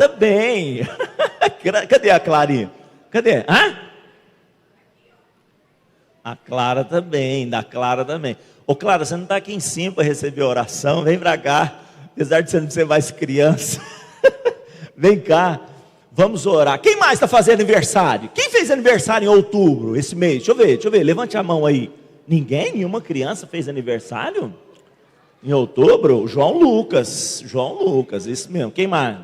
também. Cadê a Clarinha? Cadê? A Clara também, da Clara também. Ô Clara, você não está aqui em cima para receber oração? Vem para cá, apesar de você não ser mais criança. Vem cá, vamos orar. Quem mais está fazendo aniversário? Quem fez aniversário em outubro, esse mês? Deixa eu ver, levante a mão aí. Ninguém? Nenhuma criança fez aniversário? Em outubro? João Lucas, isso mesmo. Quem mais?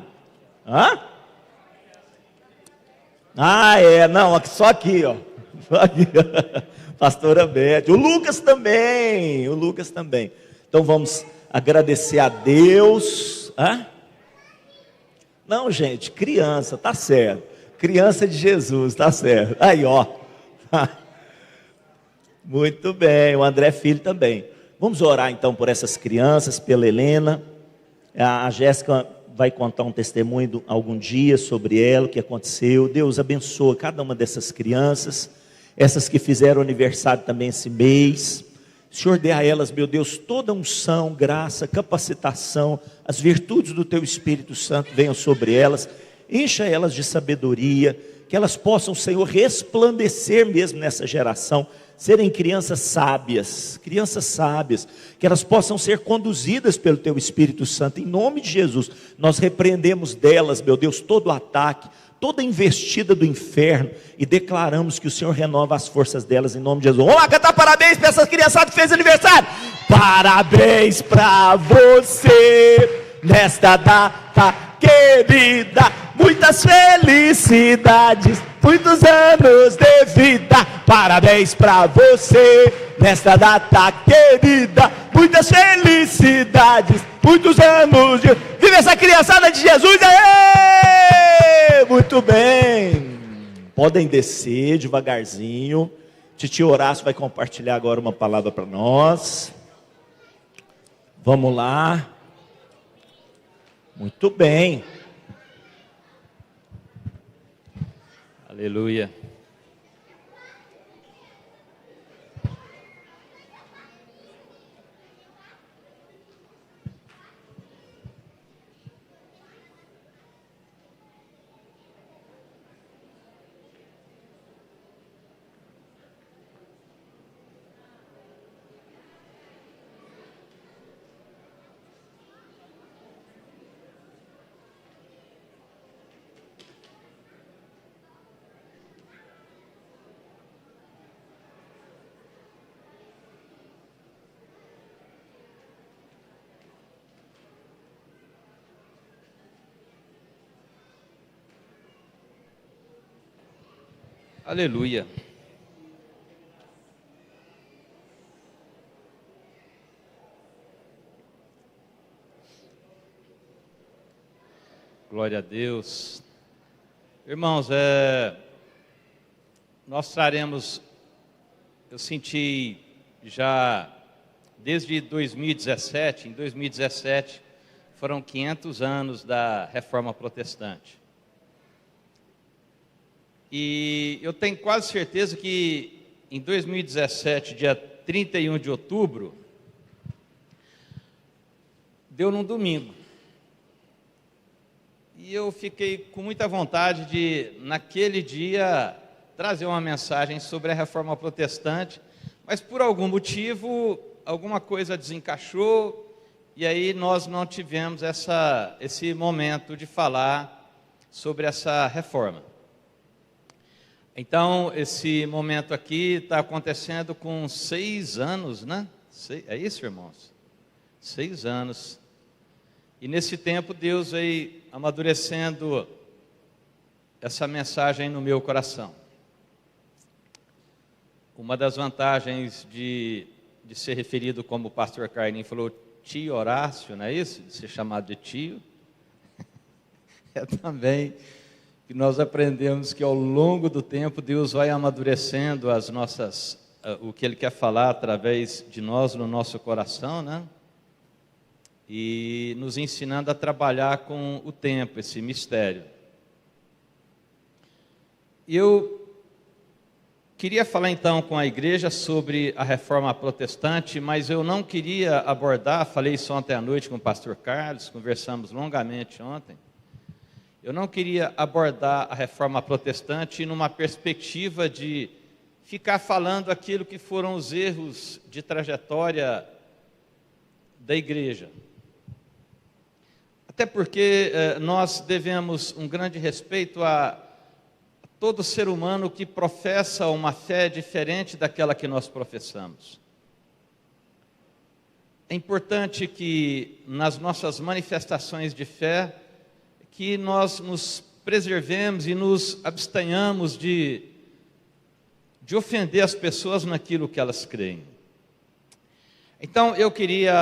Não, só aqui, ó. Só aqui. Pastora Beth, o Lucas também. Então vamos agradecer a Deus. Não, gente, criança, tá certo. Criança de Jesus, tá certo. Aí, ó. Muito bem, o André Filho também. Vamos orar então por essas crianças, pela Helena. A Jéssica vai contar um testemunho algum dia sobre ela, o que aconteceu. Deus abençoa cada uma dessas crianças, essas que fizeram aniversário também esse mês. Senhor, dê a elas, meu Deus, toda unção, graça, capacitação, as virtudes do Teu Espírito Santo venham sobre elas, encha elas de sabedoria, que elas possam, Senhor, resplandecer mesmo nessa geração, serem crianças sábias, que elas possam ser conduzidas pelo Teu Espírito Santo, em nome de Jesus. Nós repreendemos delas, meu Deus, todo ataque, toda investida do inferno, e declaramos que o Senhor renova as forças delas em nome de Jesus. Vamos lá cantar parabéns para essas criançadas que fez aniversário. Parabéns para você nesta data querida, muitas felicidades, muitos anos de vida. Parabéns para você nesta data querida, muitas felicidades, muitos anos de... Viva essa criançada de Jesus! Aê! Muito bem, podem descer devagarzinho. Titio Horácio vai compartilhar agora uma palavra para nós. Vamos lá. Muito bem. Aleluia. Aleluia. Glória a Deus. Irmãos, nós traremos, eu senti já desde 2017, em 2017, foram 500 anos da Reforma Protestante. E eu tenho quase certeza que em 2017, dia 31 de outubro, deu num domingo. E eu fiquei com muita vontade de, naquele dia, trazer uma mensagem sobre a Reforma Protestante, mas por algum motivo, alguma coisa desencaixou, e aí nós não tivemos esse momento de falar sobre essa reforma. Então, esse momento aqui está acontecendo com 6 anos, né? É isso, irmãos? 6 anos. E nesse tempo, Deus veio amadurecendo essa mensagem no meu coração. Uma das vantagens de ser referido, como o pastor Carlinhos falou, tio Horácio, não é isso? De ser chamado de tio. É também... que nós aprendemos que ao longo do tempo Deus vai amadurecendo o que Ele quer falar através de nós no nosso coração, né? E nos ensinando a trabalhar com o tempo, esse mistério. Eu queria falar então com a igreja sobre a Reforma Protestante, mas eu não queria abordar, falei isso ontem à noite com o pastor Carlos, conversamos longamente ontem. Eu não queria abordar a reforma protestante numa perspectiva de ficar falando aquilo que foram os erros de trajetória da igreja. Até porque nós devemos um grande respeito a todo ser humano que professa uma fé diferente daquela que nós professamos. É importante que nas nossas manifestações de fé, que nós nos preservemos e nos abstenhamos de ofender as pessoas naquilo que elas creem. Então eu queria,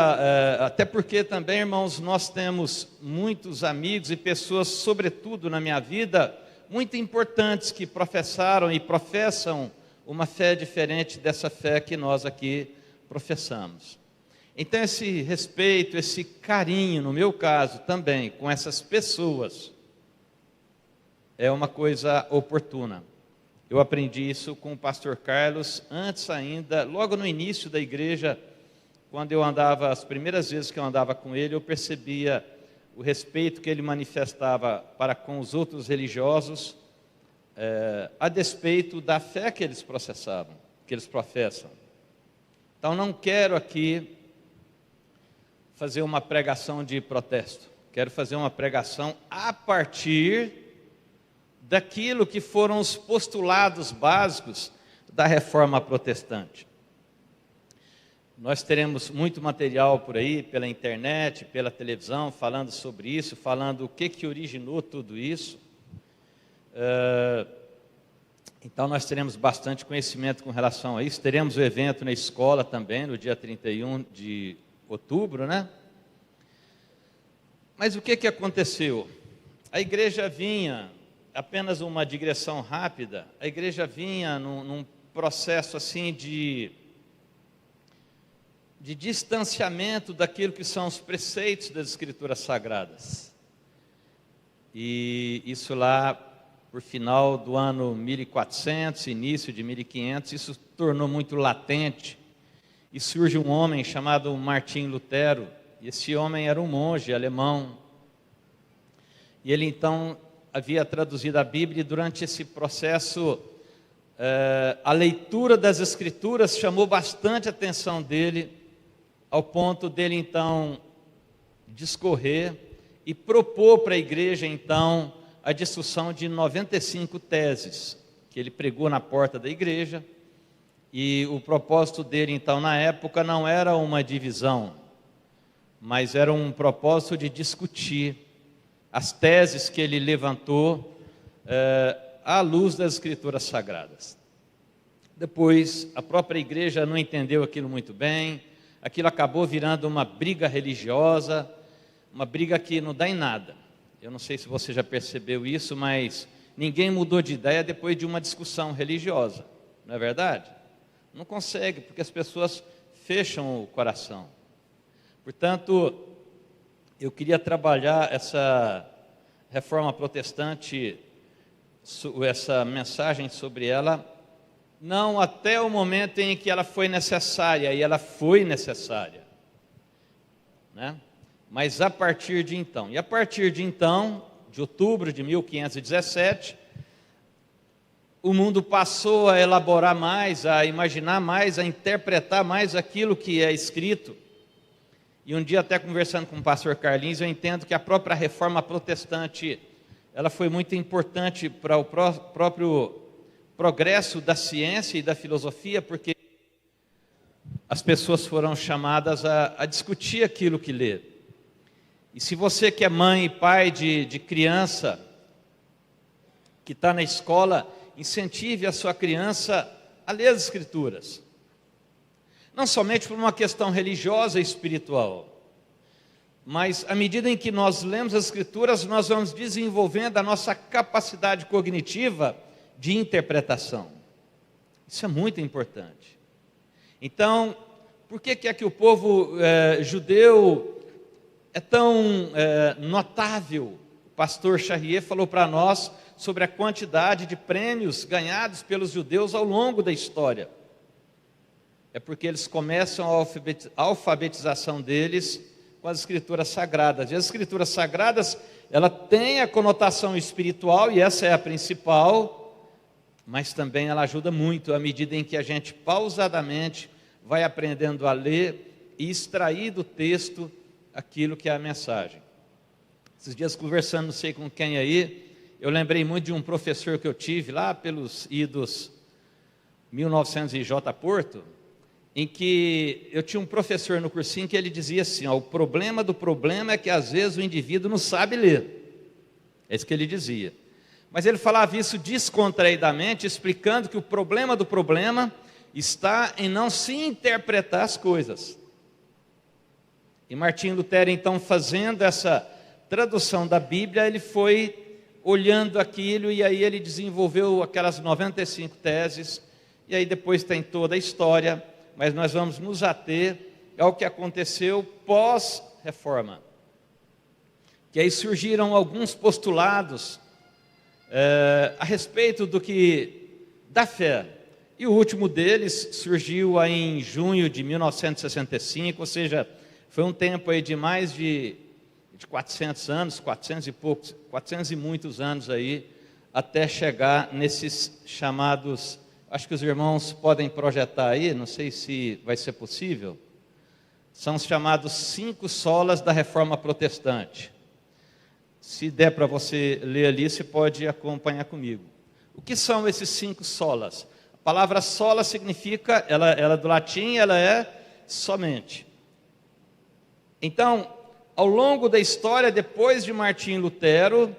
até porque também, irmãos, nós temos muitos amigos e pessoas, sobretudo na minha vida, muito importantes que professaram e professam uma fé diferente dessa fé que nós aqui professamos. Então esse respeito, esse carinho, no meu caso também, com essas pessoas, é uma coisa oportuna. Eu aprendi isso com o pastor Carlos, antes ainda, logo no início da igreja, quando eu andava, as primeiras vezes que eu andava com ele, eu percebia o respeito que ele manifestava para com os outros religiosos, a despeito da fé que eles professam. Então não quero aqui fazer uma pregação de protesto, quero fazer uma pregação a partir daquilo que foram os postulados básicos da reforma protestante. Nós teremos muito material por aí, pela internet, pela televisão, falando sobre isso, falando o que originou tudo isso. Então nós teremos bastante conhecimento com relação a isso. Teremos o evento na escola também, no dia 31 de outubro, né? Mas o que aconteceu? A igreja vinha, apenas uma digressão rápida, a igreja vinha num processo assim de distanciamento daquilo que são os preceitos das Escrituras Sagradas. E isso lá, por final do ano 1400, início de 1500, isso tornou muito latente. E surge um homem chamado Martim Lutero, e esse homem era um monge alemão. E ele então havia traduzido a Bíblia, e durante esse processo, a leitura das Escrituras chamou bastante a atenção dele, ao ponto dele então discorrer e propor para a igreja então a discussão de 95 teses, que ele pregou na porta da igreja. E o propósito dele então na época não era uma divisão, mas era um propósito de discutir as teses que ele levantou à luz das Escrituras Sagradas. Depois a própria igreja não entendeu aquilo muito bem, aquilo acabou virando uma briga religiosa, uma briga que não dá em nada. Eu não sei se você já percebeu isso, mas ninguém mudou de ideia depois de uma discussão religiosa, não é verdade? Não consegue, porque as pessoas fecham o coração. Portanto, eu queria trabalhar essa reforma protestante, essa mensagem sobre ela, não até o momento em que ela foi necessária, e ela foi necessária, né? Mas a partir de então, e a partir de então, de outubro de 1517, o mundo passou a elaborar mais, a imaginar mais, a interpretar mais aquilo que é escrito. E um dia, até conversando com o pastor Carlinhos, eu entendo que a própria reforma protestante, ela foi muito importante para o próprio progresso da ciência e da filosofia, porque as pessoas foram chamadas a discutir aquilo que lê. E se você que é mãe e pai de criança, que está na escola, incentive a sua criança a ler as Escrituras. Não somente por uma questão religiosa e espiritual, mas à medida em que nós lemos as Escrituras, nós vamos desenvolvendo a nossa capacidade cognitiva de interpretação. Isso é muito importante. Então, por que é que o povo judeu é tão notável? O pastor Charrier falou para nós sobre a quantidade de prêmios ganhados pelos judeus ao longo da história. É porque eles começam a alfabetização deles com as Escrituras Sagradas. E as Escrituras Sagradas, ela tem a conotação espiritual, e essa é a principal, mas também ela ajuda muito à medida em que a gente pausadamente vai aprendendo a ler e extrair do texto aquilo que é a mensagem. Esses dias conversando, não sei com quem aí, eu lembrei muito de um professor que eu tive lá pelos idos 1900 e J. Porto, em que eu tinha um professor no cursinho que ele dizia assim, ó, o problema do problema é que às vezes o indivíduo não sabe ler. É isso que ele dizia. Mas ele falava isso descontraidamente, explicando que o problema do problema está em não se interpretar as coisas. E Martinho Lutero, então, fazendo essa tradução da Bíblia, ele foi olhando aquilo e aí ele desenvolveu aquelas 95 teses, e aí depois tem toda a história, mas nós vamos nos ater ao que aconteceu pós-reforma. Que aí surgiram alguns postulados a respeito da fé. E o último deles surgiu aí em junho de 1965, ou seja, foi um tempo aí de mais de 400 anos, 400 e poucos, 400 e muitos anos aí, até chegar nesses chamados, acho que os irmãos podem projetar aí, não sei se vai ser possível, são os chamados 5 solas da Reforma Protestante. Se der para você ler ali, você pode acompanhar comigo. O que são esses 5 solas? A palavra sola significa, ela do latim, ela é somente. Então, ao longo da história, depois de Martinho Lutero,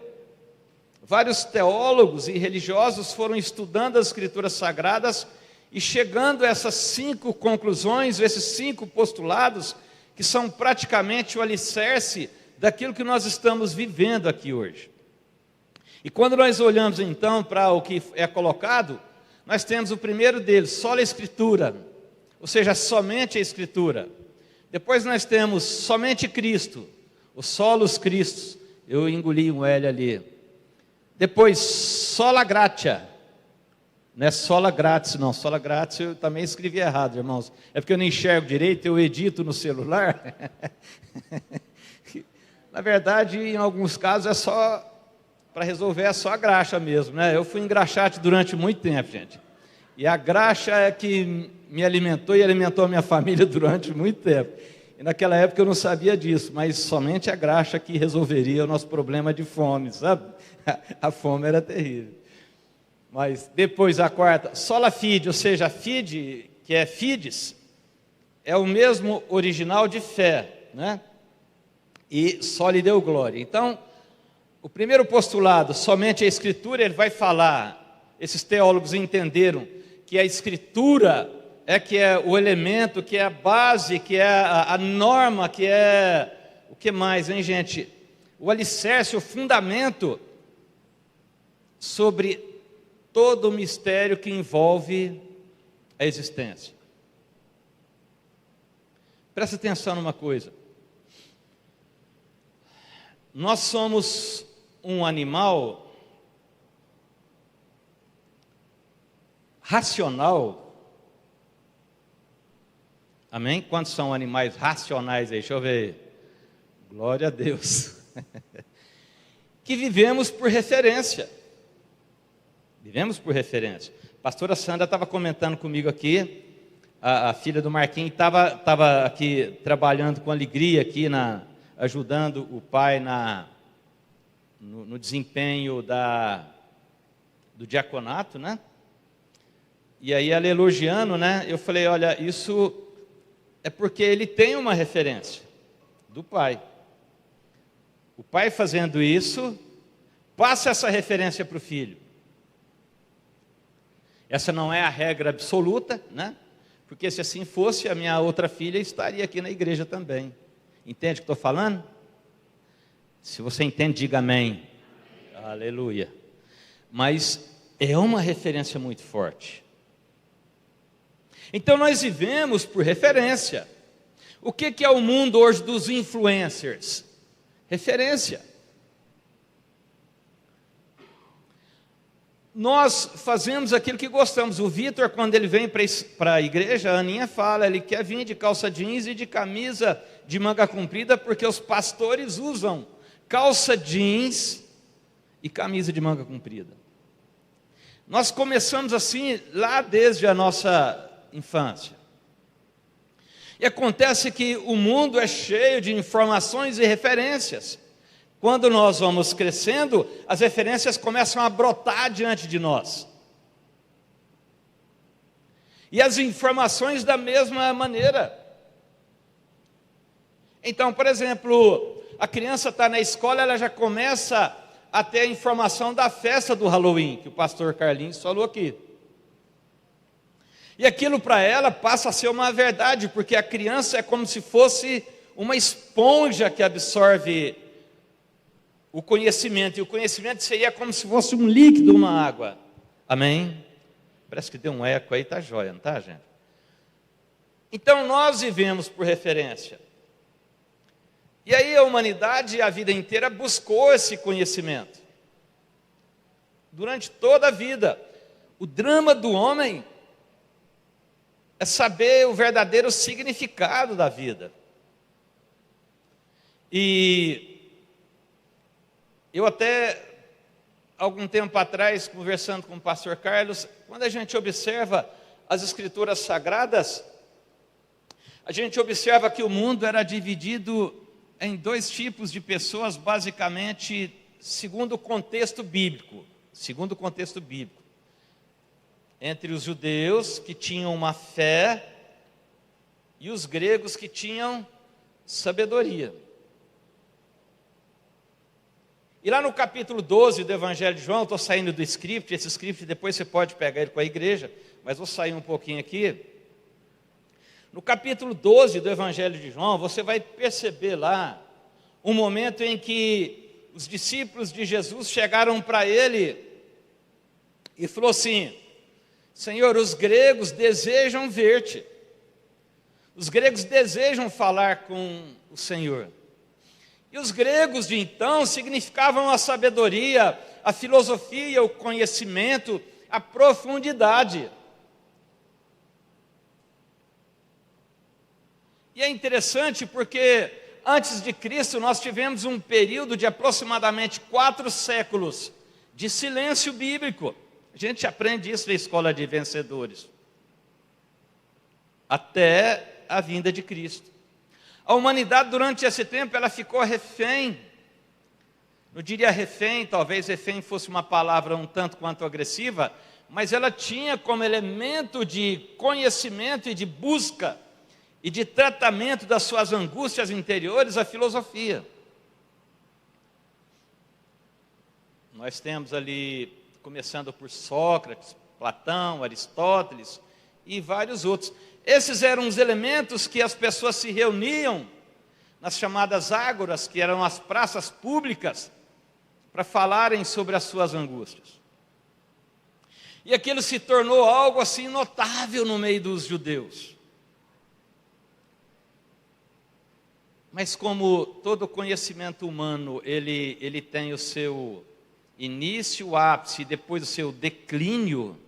vários teólogos e religiosos foram estudando as Escrituras Sagradas e chegando a essas 5 conclusões, esses 5 postulados, que são praticamente o alicerce daquilo que nós estamos vivendo aqui hoje. E quando nós olhamos então para o que é colocado, nós temos o primeiro deles, sola Escritura, ou seja, somente a Escritura. Depois nós temos somente Cristo, o solos Christus, eu engoli um L ali. Depois, sola gratia, não é sola grátis não, sola grátis eu também escrevi errado, irmãos. É porque eu não enxergo direito, eu edito no celular. Na verdade, em alguns casos é só, para resolver é só a graxa mesmo, né? Eu fui engraxate durante muito tempo, gente. E a graxa é que me alimentou e alimentou a minha família durante muito tempo. E naquela época eu não sabia disso, mas somente a graxa que resolveria o nosso problema de fome, sabe? A fome era terrível. Mas depois a quarta, sola fide, ou seja, fide, que é fides, é o mesmo original de fé, né? E só lhe deu glória. Então, o primeiro postulado, somente a Escritura, ele vai falar, esses teólogos entenderam que a Escritura que é o elemento, que é a base, que é a norma, que é o que mais, hein, gente? O alicerce, o fundamento sobre todo o mistério que envolve a existência. Presta atenção numa coisa. Nós somos um animal racional. Amém? Quantos são animais racionais aí? Deixa eu ver. Glória a Deus. Que vivemos por referência. Vivemos por referência. A pastora Sandra estava comentando comigo aqui, a filha do Marquinhos estava aqui trabalhando com alegria aqui, ajudando o pai no desempenho do diaconato, né? E aí ela elogiando, né? Eu falei, olha, isso é porque ele tem uma referência do pai. O pai fazendo isso, passa essa referência para o filho. Essa não é a regra absoluta, né? Porque se assim fosse, a minha outra filha estaria aqui na igreja também. Entende o que estou falando? Se você entende, diga amém. Aleluia. Mas é uma referência muito forte. Então nós vivemos por referência. O que é o mundo hoje dos influencers? Referência. Nós fazemos aquilo que gostamos. O Vitor, quando ele vem para a igreja, a Aninha fala, ele quer vir de calça jeans e de camisa de manga comprida, porque os pastores usam calça jeans e camisa de manga comprida. Nós começamos assim lá desde a nossa infância. E acontece que o mundo é cheio de informações e referências. Quando nós vamos crescendo, as referências começam a brotar diante de nós. E as informações da mesma maneira. Então, por exemplo, a criança está na escola, ela já começa a ter a informação da festa do Halloween, que o pastor Carlinhos falou aqui. E aquilo para ela passa a ser uma verdade, porque a criança é como se fosse uma esponja que absorve o conhecimento, e o conhecimento seria como se fosse um líquido, uma água. Amém? Parece que deu um eco aí, tá jóia, não tá, gente? Então nós vivemos por referência. E aí a humanidade, a vida inteira, buscou esse conhecimento. Durante toda a vida. O drama do homem é saber o verdadeiro significado da vida. E eu até, algum tempo atrás, conversando com o pastor Carlos, quando a gente observa as escrituras sagradas, a gente observa que o mundo era dividido em dois tipos de pessoas, basicamente, segundo o contexto bíblico. Segundo o contexto bíblico. Entre os judeus, que tinham uma fé, e os gregos, que tinham sabedoria. E lá no capítulo 12 do Evangelho de João, estou saindo do script, esse script depois você pode pegar ele com a igreja, mas vou sair um pouquinho aqui. No capítulo 12 do Evangelho de João, você vai perceber lá um momento em que os discípulos de Jesus chegaram para ele e falou assim: Senhor, os gregos desejam ver-te. Os gregos desejam falar com o Senhor. E os gregos de então significavam a sabedoria, a filosofia, o conhecimento, a profundidade. E é interessante porque antes de Cristo nós tivemos um período de aproximadamente 4 séculos de silêncio bíblico. A gente aprende isso na escola de vencedores. Até a vinda de Cristo. A humanidade durante esse tempo ela ficou refém. Não diria refém, talvez refém fosse uma palavra um tanto quanto agressiva, mas ela tinha como elemento de conhecimento e de busca e de tratamento das suas angústias interiores, a filosofia. Nós temos ali, começando por Sócrates, Platão, Aristóteles e vários outros. Esses eram os elementos que as pessoas se reuniam nas chamadas ágoras, que eram as praças públicas, para falarem sobre as suas angústias. E aquilo se tornou algo assim notável no meio dos judeus. Mas como todo conhecimento humano, ele tem o seu início, o ápice e depois o seu declínio,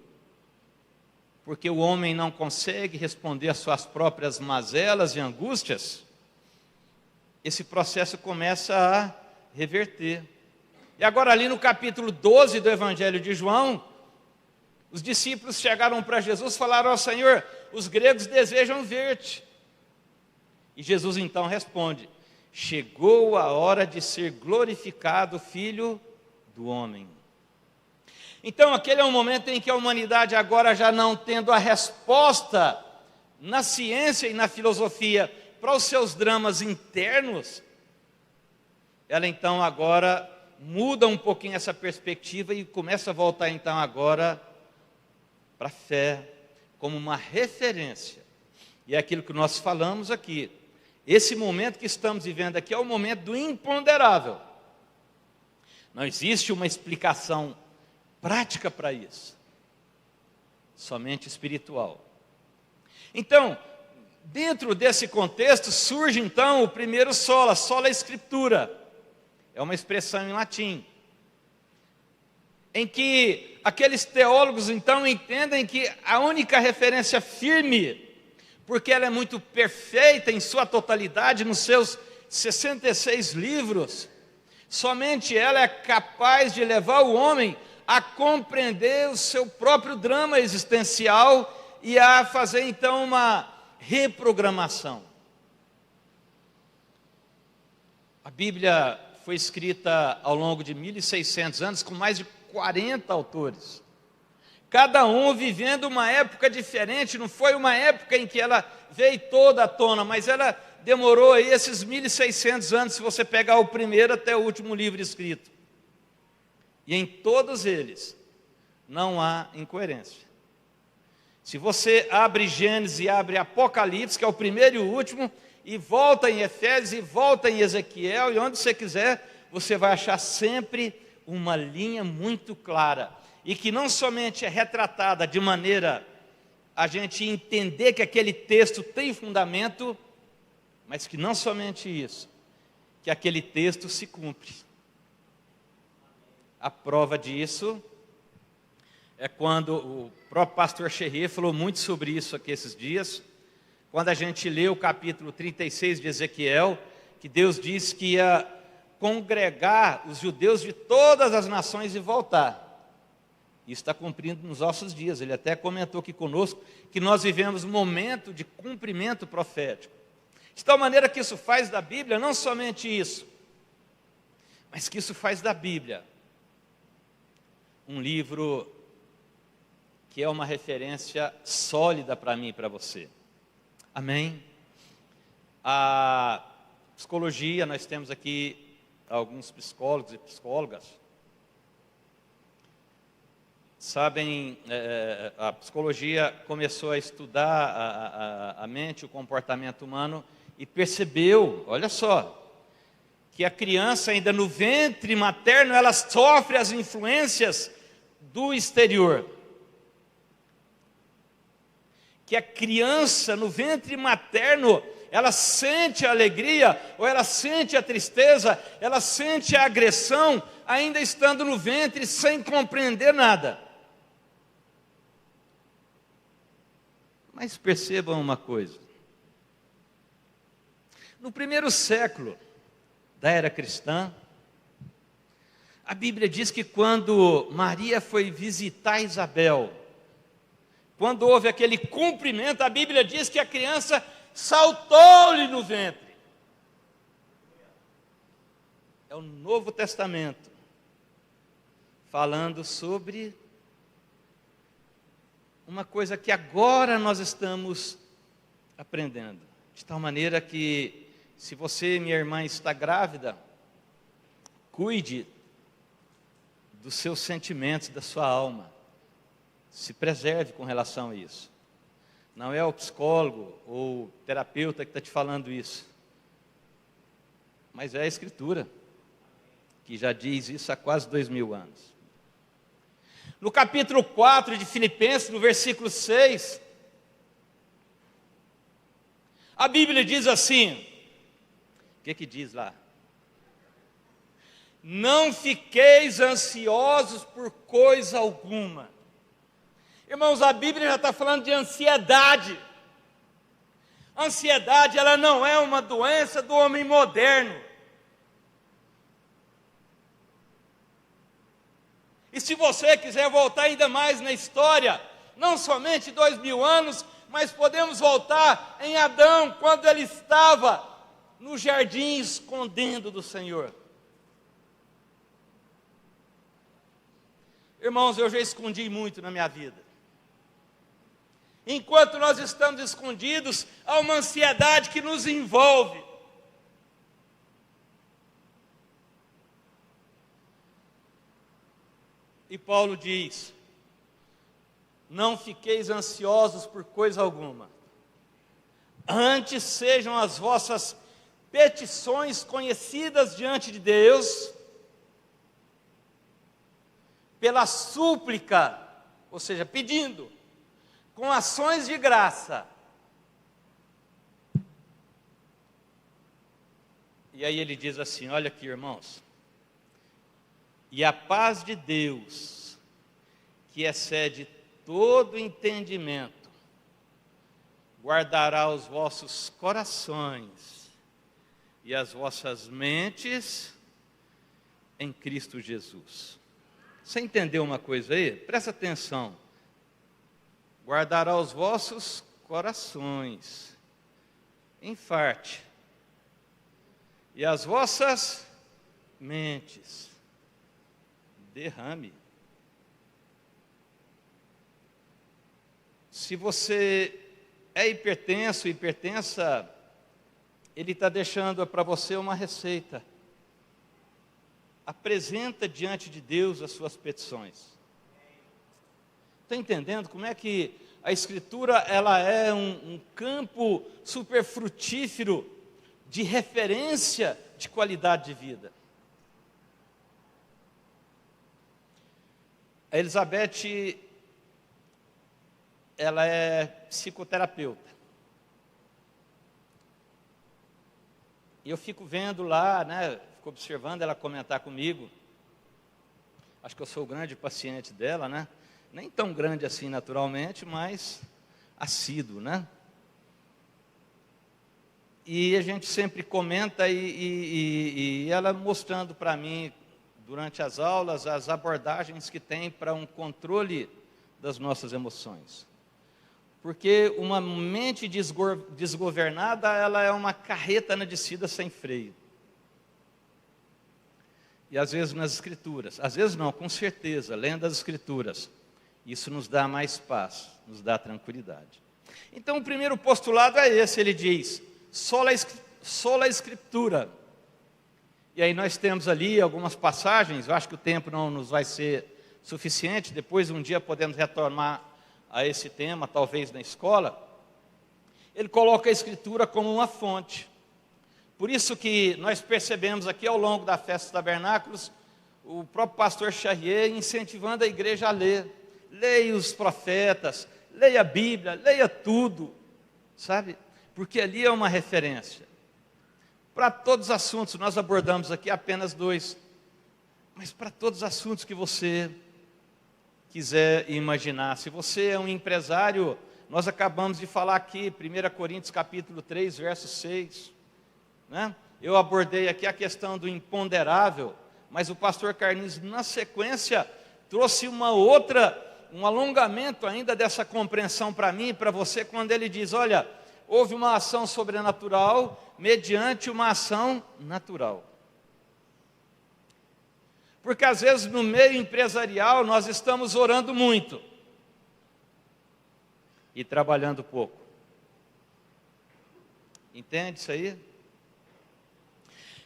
porque o homem não consegue responder às suas próprias mazelas e angústias, esse processo começa a reverter. E agora ali no capítulo 12 do Evangelho de João, os discípulos chegaram para Jesus e falaram: ó Senhor, os gregos desejam ver-te. E Jesus então responde: chegou a hora de ser glorificado o Filho do Homem. Então aquele é um momento em que a humanidade agora, já não tendo a resposta na ciência e na filosofia para os seus dramas internos, ela então agora muda um pouquinho essa perspectiva e começa a voltar então agora para a fé como uma referência. E é aquilo que nós falamos aqui. Esse momento que estamos vivendo aqui é o momento do imponderável. Não existe uma explicação prática para isso, somente espiritual. Então, dentro desse contexto, surge então o primeiro sola escritura. É uma expressão em latim, em que aqueles teólogos então entendem que a única referência firme, porque ela é muito perfeita em sua totalidade, nos seus 66 livros, Somente ela é capaz de levar o homem a compreender o seu próprio drama existencial e a fazer então uma reprogramação. A Bíblia foi escrita ao longo de 1.600 anos com mais de 40 autores. Cada um vivendo uma época diferente, não foi uma época em que ela veio toda à tona, mas ela demorou aí esses 1.600 anos, se você pegar o primeiro até o último livro escrito. E em todos eles não há incoerência. Se você abre Gênesis e abre Apocalipse, que é o primeiro e o último, e volta em Efésios e volta em Ezequiel, e onde você quiser, você vai achar sempre uma linha muito clara, e que não somente é retratada de maneira a gente entender que aquele texto tem fundamento, mas que não somente isso, que aquele texto se cumpre. A prova disso é quando o próprio pastor Cherrier falou muito sobre isso aqui esses dias, quando a gente lê o capítulo 36 de Ezequiel, que Deus disse que ia congregar os judeus de todas as nações e voltar. Isso está cumprindo nos nossos dias. Ele até comentou aqui conosco que nós vivemos um momento de cumprimento profético. De tal maneira que isso faz da Bíblia, não somente isso, mas que isso faz da Bíblia um livro que é uma referência sólida para mim e para você. Amém? A psicologia, nós temos aqui alguns psicólogos e psicólogas. Sabem, a psicologia começou a estudar a mente, o comportamento humano e percebeu, olha só, que a criança ainda no ventre materno, ela sofre as influências do exterior. Que a criança no ventre materno, ela sente a alegria, ou ela sente a tristeza, ela sente a agressão, ainda estando no ventre, sem compreender nada. Mas percebam uma coisa. No primeiro século da era cristã, a Bíblia diz que quando Maria foi visitar Isabel, quando houve aquele cumprimento, a Bíblia diz que a criança saltou-lhe no ventre. É o Novo Testamento, falando sobre uma coisa que agora nós estamos aprendendo. De tal maneira que, se você, minha irmã, está grávida, cuide dos seus sentimentos, da sua alma. Se preserve com relação a isso. Não é o psicólogo ou o terapeuta que está te falando isso, mas é a Escritura, que já diz isso há quase 2000 anos. No capítulo 4 de Filipenses, no versículo 6, a Bíblia diz assim, o que diz lá? Não fiqueis ansiosos por coisa alguma. Irmãos, a Bíblia já está falando de ansiedade. Ansiedade, ela não é uma doença do homem moderno. E se você quiser voltar ainda mais na história, não somente 2000 anos, mas podemos voltar em Adão, quando ele estava no jardim escondendo do Senhor. Irmãos, eu já escondi muito na minha vida. Enquanto nós estamos escondidos, há uma ansiedade que nos envolve. E Paulo diz: não fiqueis ansiosos por coisa alguma, antes sejam as vossas petições conhecidas diante de Deus, pela súplica, ou seja, pedindo, com ações de graça. E aí ele diz assim, olha aqui, irmãos, e a paz de Deus, que excede todo entendimento, guardará os vossos corações e as vossas mentes em Cristo Jesus. Você entendeu uma coisa aí? Presta atenção. Guardará os vossos corações, enfarte, e as vossas mentes, derrame. Se você é hipertenso, hipertensa, ele está deixando para você uma receita. Apresenta diante de Deus as suas petições. Está entendendo como é que a Escritura ela é um campo super frutífero de referência de qualidade de vida? A Elizabeth, ela é psicoterapeuta. E eu fico vendo lá, né, fico observando ela comentar comigo. Acho que eu sou o grande paciente dela, né? Nem tão grande assim naturalmente, mas assíduo, né? E a gente sempre comenta e ela mostrando para mim, durante as aulas, as abordagens que tem para um controle das nossas emoções. Porque uma mente desgovernada, ela é uma carreta na descida sem freio. E às vezes nas Escrituras, às vezes não, com certeza, lendo as Escrituras, isso nos dá mais paz, nos dá tranquilidade. Então o primeiro postulado é esse, ele diz, sola Escritura. E aí nós temos ali algumas passagens, eu acho que o tempo não nos vai ser suficiente, depois um dia podemos retornar a esse tema, talvez na escola. Ele coloca a Escritura como uma fonte. Por isso que nós percebemos aqui ao longo da festa dos tabernáculos, o próprio pastor Charrier incentivando a igreja a ler. Leia os profetas, leia a Bíblia, leia tudo, sabe? Porque ali é uma referência. Para todos os assuntos, nós abordamos aqui apenas 2. Mas para todos os assuntos que você quiser imaginar. Se você é um empresário, nós acabamos de falar aqui, 1 Coríntios capítulo 3, verso 6. Né? Eu abordei aqui a questão do imponderável, mas o pastor Carlinhos, na sequência, trouxe um alongamento ainda dessa compreensão para mim e para você, quando ele diz, olha, houve uma ação sobrenatural mediante uma ação natural. Porque às vezes no meio empresarial nós estamos orando muito e trabalhando pouco. Entende isso aí?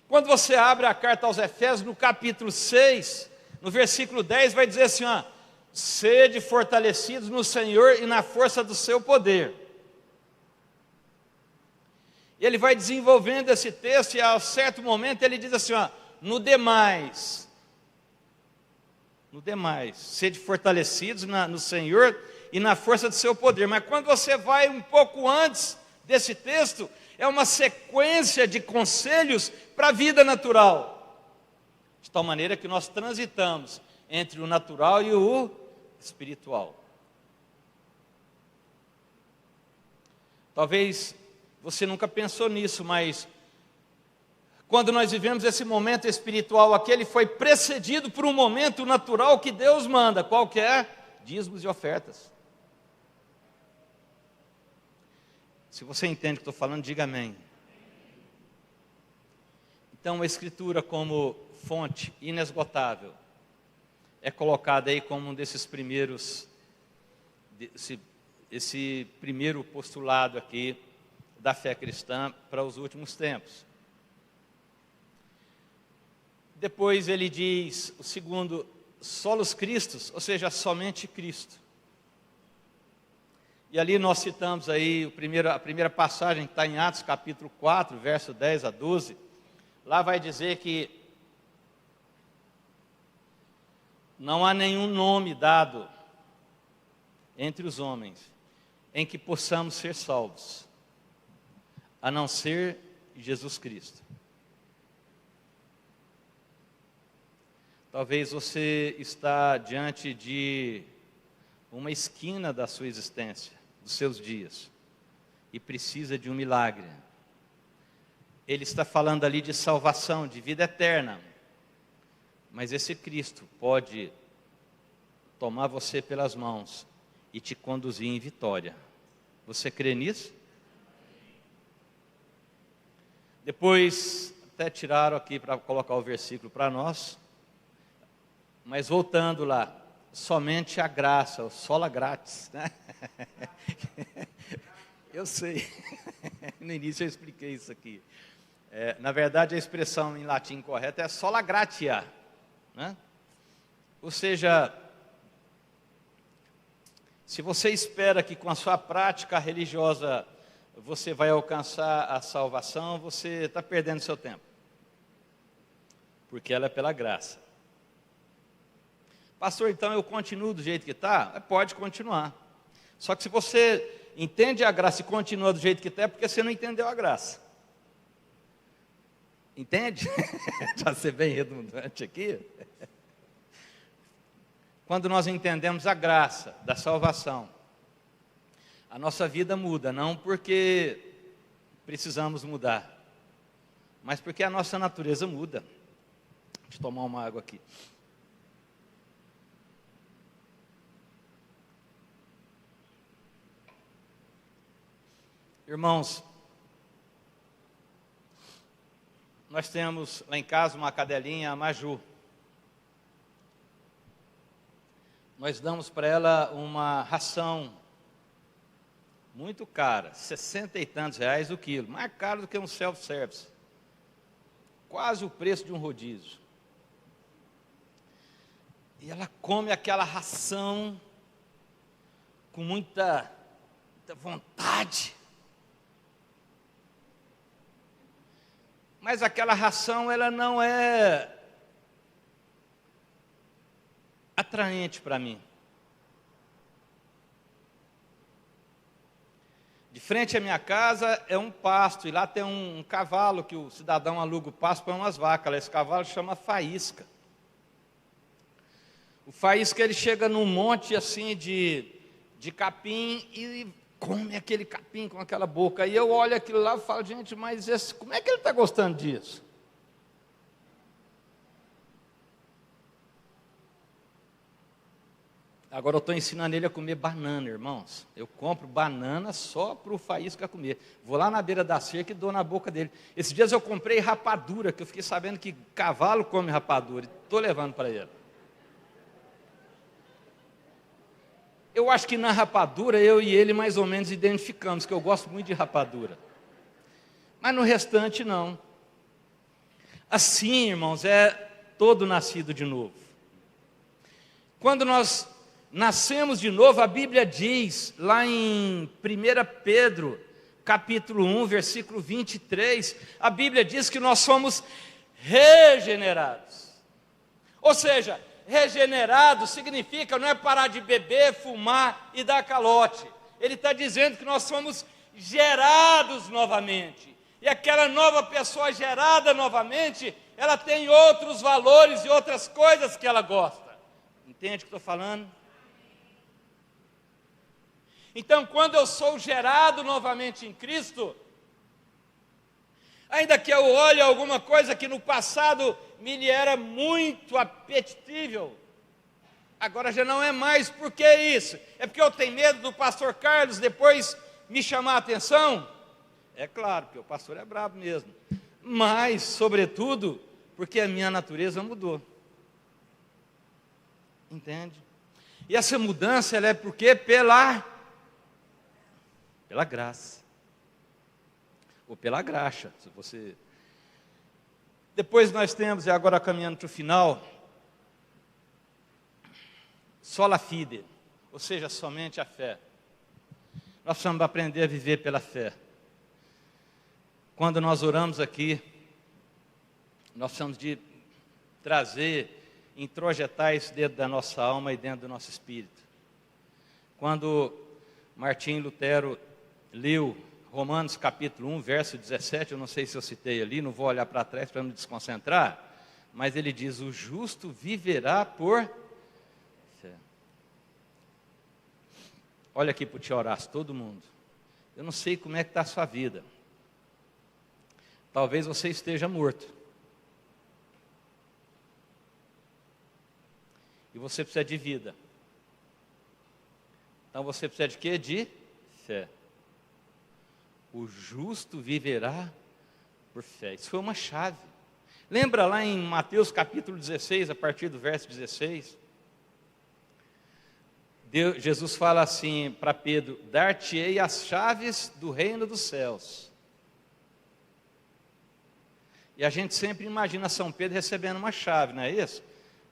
Quando você abre a carta aos Efésios, no capítulo 6, no versículo 10, vai dizer assim, ó, sede fortalecidos no Senhor e na força do seu poder. E ele vai desenvolvendo esse texto e a certo momento ele diz assim, ó, no demais, sede fortalecidos no Senhor e na força do seu poder. Mas quando você vai um pouco antes desse texto, é uma sequência de conselhos para a vida natural. De tal maneira que nós transitamos entre o natural e o espiritual. Talvez você nunca pensou nisso, mas quando nós vivemos esse momento espiritual aqui, ele foi precedido por um momento natural que Deus manda. Qual que é? Dízimos e ofertas. Se você entende o que estou falando, diga amém. Então a Escritura como fonte inesgotável é colocada aí como um desses primeiros, esse primeiro postulado aqui da fé cristã para os últimos tempos. Depois ele diz o segundo, solos Christus, ou seja, somente Cristo. E ali nós citamos aí a primeira passagem que está em Atos capítulo 4, verso 10 a 12. Lá vai dizer que não há nenhum nome dado entre os homens em que possamos ser salvos, a não ser Jesus Cristo. Talvez você está diante de uma esquina da sua existência, dos seus dias, e precisa de um milagre. Ele está falando ali de salvação, de vida eterna. Mas esse Cristo pode tomar você pelas mãos e te conduzir em vitória. Você crê nisso? Depois, até tiraram aqui para colocar o versículo para nós, mas voltando lá, somente a graça, o sola grátis, né? Eu sei, no início eu expliquei isso aqui. Na verdade, a expressão em latim correta é sola gratia, né? Ou seja, se você espera que com a sua prática religiosa você vai alcançar a salvação, você está perdendo seu tempo, porque ela é pela graça. Pastor, então eu continuo do jeito que está? Pode continuar. Só que se você entende a graça e continua do jeito que está, é porque você não entendeu a graça. Entende? Já ser bem redundante aqui. Quando nós entendemos a graça da salvação, a nossa vida muda, não porque precisamos mudar, mas porque a nossa natureza muda. Deixa eu tomar uma água aqui. Irmãos, nós temos lá em casa uma cadelinha, a Maju. Nós damos para ela uma ração muito cara, 60 e tantos reais o quilo, mais caro do que um self-service, quase o preço de um rodízio. E ela come aquela ração com muita vontade. Mas aquela ração, ela não é atraente para mim. De frente à minha casa é um pasto, e lá tem um cavalo que o cidadão aluga o pasto para umas vacas. Esse cavalo chama Faísca. O Faísca, ele chega num monte assim de capim e come aquele capim com aquela boca. E eu olho aquilo lá e falo, gente, mas como é que ele está gostando disso? Agora eu estou ensinando ele a comer banana, irmãos. Eu compro banana só para o Faísca comer. Vou lá na beira da cerca e dou na boca dele. Esses dias eu comprei rapadura, que eu fiquei sabendo que cavalo come rapadura. Estou levando para ele. Eu acho que na rapadura eu e ele mais ou menos identificamos, que eu gosto muito de rapadura. Mas no restante não. Assim, irmãos, é todo nascido de novo. Quando nós nascemos de novo, a Bíblia diz, lá em 1 Pedro, capítulo 1, versículo 23, a Bíblia diz que nós somos regenerados. Ou seja, regenerado significa não é parar de beber, fumar e dar calote. Ele está dizendo que nós somos gerados novamente. E aquela nova pessoa gerada novamente, ela tem outros valores e outras coisas que ela gosta. Entende o que estou falando? Então, quando eu sou gerado novamente em Cristo, ainda que eu olhe alguma coisa que no passado me lhe era muito apetível, agora já não é mais. Por que isso? É porque eu tenho medo do pastor Carlos depois me chamar a atenção? É claro, porque o pastor é brabo mesmo. Mas, sobretudo, porque a minha natureza mudou. Entende? E essa mudança, ela é porque pela graça. Ou pela graxa, se você... Depois nós temos, e agora caminhando para o final, sola fide, ou seja, somente a fé. Nós precisamos aprender a viver pela fé. Quando nós oramos aqui, nós precisamos de trazer, introjetar isso dentro da nossa alma e dentro do nosso espírito. Quando Martim Lutero leu Romanos capítulo 1, verso 17, eu não sei se eu citei ali, não vou olhar para trás para não me desconcentrar, mas ele diz, o justo viverá por fé. Olha aqui para o tio Horácio, todo mundo. Eu não sei como é que está a sua vida. Talvez você esteja morto. E você precisa de vida. Então você precisa de quê? De fé. O justo viverá por fé. Isso foi uma chave. Lembra lá em Mateus capítulo 16, a partir do verso 16? Jesus fala assim para Pedro: dar-te-ei as chaves do reino dos céus. E a gente sempre imagina São Pedro recebendo uma chave, não é isso?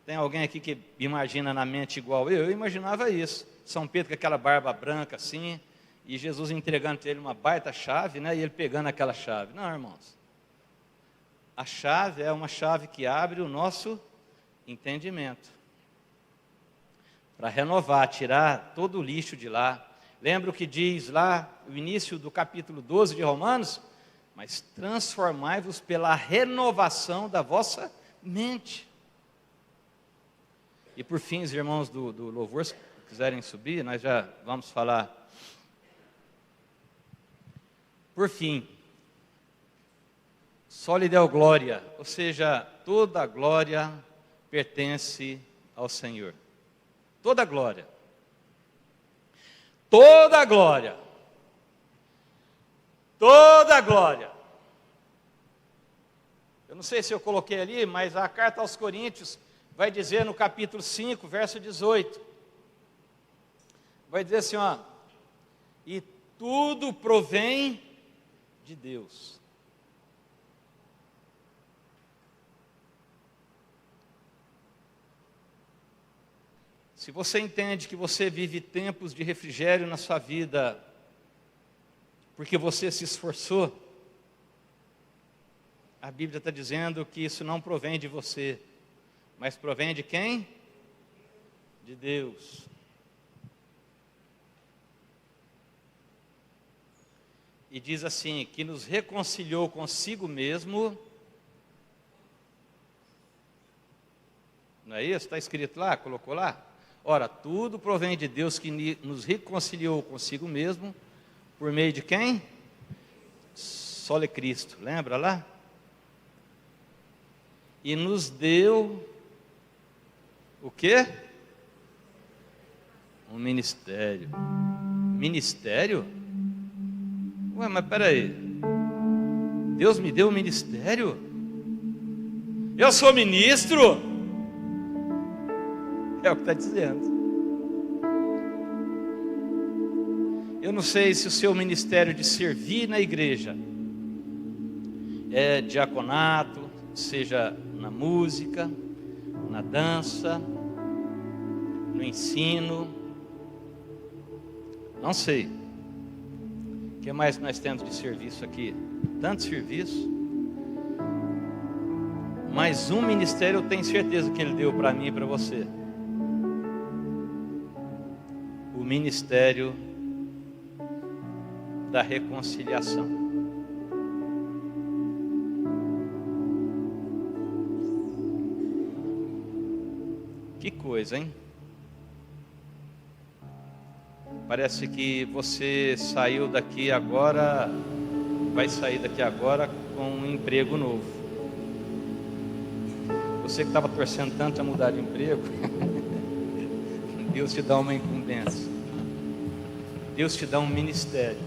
Tem alguém aqui que imagina na mente igual eu? Eu imaginava isso. São Pedro com aquela barba branca assim, e Jesus entregando a ele uma baita chave, né? E ele pegando aquela chave. Não, irmãos. A chave é uma chave que abre o nosso entendimento. Para renovar, tirar todo o lixo de lá. Lembra o que diz lá, o início do capítulo 12 de Romanos? Mas transformai-vos pela renovação da vossa mente. E por fim, os irmãos do louvor, se quiserem subir, nós já vamos falar. Por fim, só lhe deu glória, ou seja, toda a glória pertence ao Senhor. Toda a glória. Toda a glória. Toda a glória. Eu não sei se eu coloquei ali, mas a carta aos Coríntios vai dizer no capítulo 5, verso 18. Vai dizer assim, ó: e tudo provém de Deus. Se você entende que você vive tempos de refrigério na sua vida, porque você se esforçou, a Bíblia está dizendo que isso não provém de você, mas provém de quem? De Deus. E diz assim, que nos reconciliou consigo mesmo. Não é isso? Está escrito lá? Colocou lá? Ora, tudo provém de Deus que nos reconciliou consigo mesmo, por meio de quem? Só Cristo, lembra lá? E nos deu o quê? Um ministério. Ministério? Ué, mas peraí, Deus me deu um ministério? Eu sou ministro? É o que está dizendo. Eu não sei se o seu ministério de servir na igreja é diaconato, seja na música, na dança, no ensino, não sei. O que mais nós temos de serviço aqui? Tanto serviço. Mas um ministério eu tenho certeza que Ele deu para mim e para você. O ministério da reconciliação. Que coisa, hein? Parece que você saiu daqui agora, vai sair daqui agora com um emprego novo. Você que estava torcendo tanto a mudar de emprego, Deus te dá uma incumbência. Deus te dá um ministério.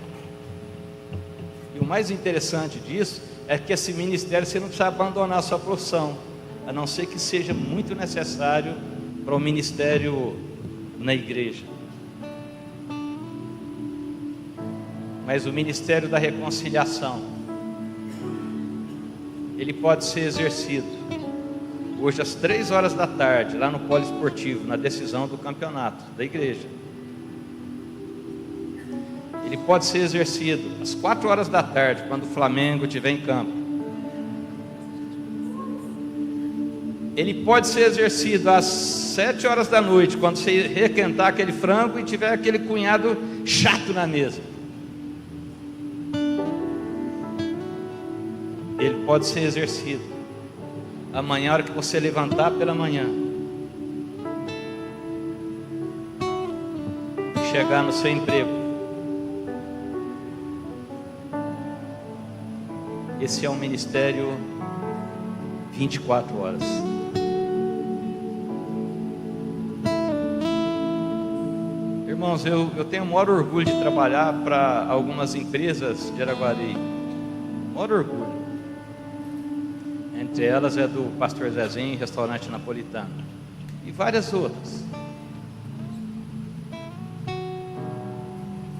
E o mais interessante disso é que esse ministério você não precisa abandonar a sua profissão, a não ser que seja muito necessário para o ministério na igreja. Mas o ministério da reconciliação, ele pode ser exercido hoje às 3 horas da tarde, lá no poliesportivo, na decisão do campeonato da igreja. Ele pode ser exercido às 4 horas da tarde, quando o Flamengo estiver em campo. Ele pode ser exercido às 7 horas da noite, quando você requentar aquele frango e tiver aquele cunhado chato na mesa. Ele pode ser exercido amanhã, a hora que você levantar pela manhã, chegar no seu emprego. Esse é um ministério 24 horas. Irmãos, eu tenho o maior orgulho de trabalhar para algumas empresas de Araguari. O maior orgulho. Entre elas é do Pastor Zezinho, Restaurante Napolitano. E várias outras.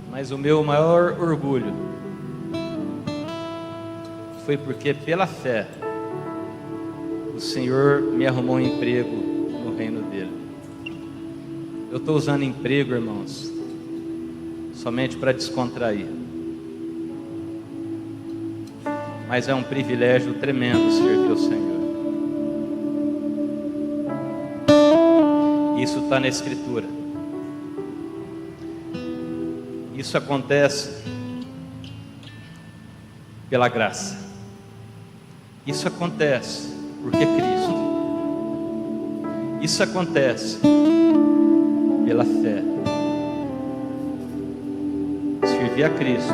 Mas o meu maior orgulho foi porque, pela fé, o Senhor me arrumou um emprego no reino dele. Eu estou usando emprego, irmãos, somente para descontrair. Mas é um privilégio tremendo servir ao Senhor. Isso está na Escritura. Isso acontece pela graça. Isso acontece porque é Cristo. Isso acontece pela fé. Servir a Cristo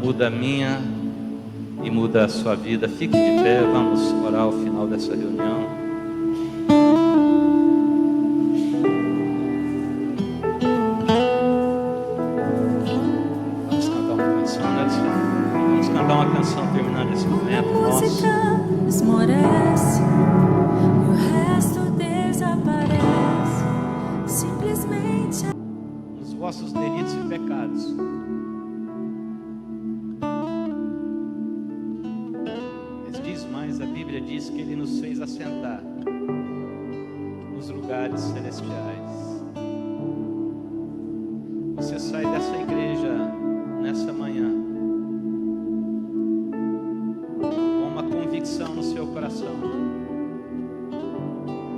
muda a minha e muda a sua vida. Fique de pé, vamos orar ao final dessa reunião. Vamos cantar uma canção, né? Vamos cantar uma canção terminando esse momento. Música esmorece e o resto desaparece. Simplesmente Os vossos delitos e pecados. Mas diz mais, a Bíblia diz que Ele nos fez assentar nos lugares celestiais. Você sai dessa igreja nessa manhã com uma convicção no seu coração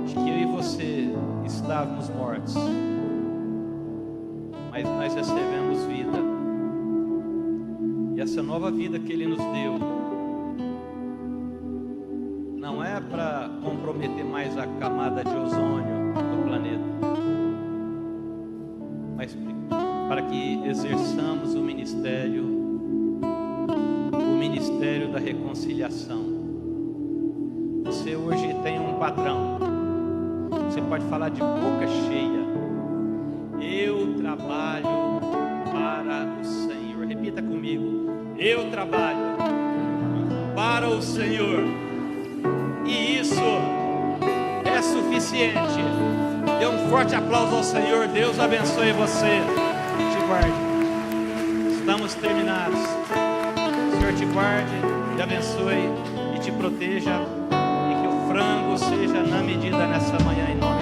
de que eu e você estávamos mortos, mas nós recebemos vida. E essa nova vida que Ele nos deu não é para comprometer mais a camada de ozônio do planeta, mas para que exerçamos o ministério da reconciliação. Você hoje tem um patrão. Você pode falar de boca cheia: eu trabalho para o Senhor. Repita comigo: eu trabalho para o Senhor. E isso é suficiente. Dê um forte aplauso ao Senhor. Deus abençoe você. Te guarde. Estamos terminados. O Senhor te guarde, te abençoe e te proteja. E que o frango seja na medida nessa manhã em nome